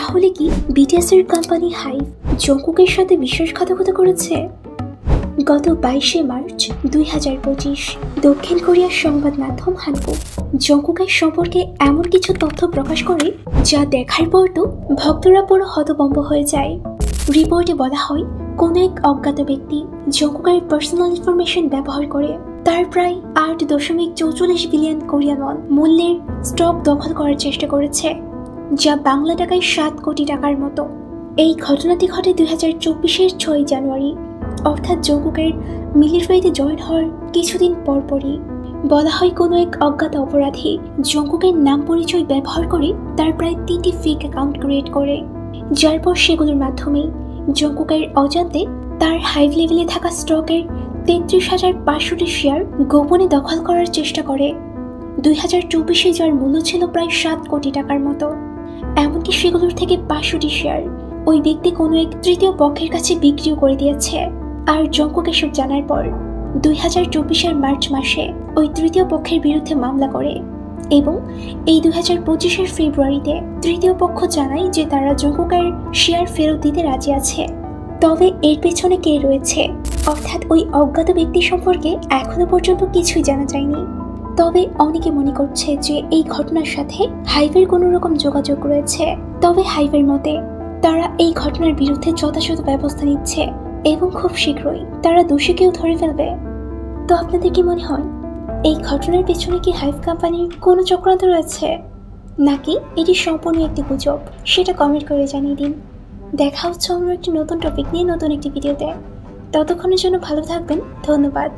তাহলে কি বিটিএস এর কোম্পানি হাইভ জঙ্কুকের সাথে বিশ্বাসঘাতকতা করেছে? গত 22শে মার্চ 2025 দক্ষিণ কোরিয়ার সংবাদ মাধ্যম হানকুক জঙ্কুকের সম্পর্কে এমন কিছু তথ্য প্রকাশ করে যা দেখার পর তো ভক্তরা পুরো হতভম্ব হয়ে যায়। রিপোর্টে বলা হয়, কোনো এক অজ্ঞাত ব্যক্তি জঙ্কুকের পার্সোনাল ইনফরমেশন ব্যবহার করে তার প্রায় 8.44 বিলিয়ন কোরিয়ান ওয়ান মূল্যের স্টক দখল করার চেষ্টা করেছে, যা বাংলা টাকায় 7 কোটি টাকার মতো। এই ঘটনাটি ঘটে 2024-এর 6 জানুয়ারি, অর্থাৎ জঙ্কুকের মিলিটারিতে জয়েন হওয়ার কিছুদিন পরপরই। বলা হয়, কোনো এক অজ্ঞাত অপরাধী জঙ্কুকের নাম পরিচয় ব্যবহার করে তার প্রায় 3টি ফেক অ্যাকাউন্ট ক্রিয়েট করে, যার পর সেগুলোর মাধ্যমেই জঙ্কুকের অজান্তে তার হাইভ লেভেলে থাকা স্টকের 33,500টি শেয়ার গোপনে দখল করার চেষ্টা করে। 2024-এ যার মূল্য ছিল প্রায় 7 কোটি টাকার মতো। এমনকি সেগুলোর থেকে 500টি শেয়ার ওই ব্যক্তি কোনো এক তৃতীয় পক্ষের কাছে বিক্রিও করে দিয়েছে। আর জঙ্কুক এসব জানার পর 2024-এর মার্চ মাসে ওই তৃতীয় পক্ষের বিরুদ্ধে মামলা করে এবং এই 2025-এর ফেব্রুয়ারিতে তৃতীয় পক্ষ জানায় যে তারা জঙ্কুকের শেয়ার ফেরত দিতে রাজি আছে। তবে এর পেছনে কে রয়েছে, অর্থাৎ ওই অজ্ঞাত ব্যক্তি সম্পর্কে এখনো পর্যন্ত কিছুই জানা যায়নি। তবে অনেকে মনে করছে যে এই ঘটনার সাথে হাইভের কোনো রকম যোগাযোগ রয়েছে। তবে হাইভের মতে তারা এই ঘটনার বিরুদ্ধে যথাযথ ব্যবস্থা নিচ্ছে এবং খুব শীঘ্রই তারা দোষীকেও ধরে ফেলবে। তো আপনাদের কি মনে হয়, এই ঘটনার পেছনে কি হাইভ কোম্পানির কোনো চক্রান্ত রয়েছে, নাকি এটি সম্পূর্ণ একটি গুজব? সেটা কমেন্ট করে জানিয়ে দিন। দেখা হচ্ছে অন্য একটি নতুন টপিক নিয়ে নতুন একটি ভিডিওতে। ততক্ষণের জন্য ভালো থাকবেন। ধন্যবাদ।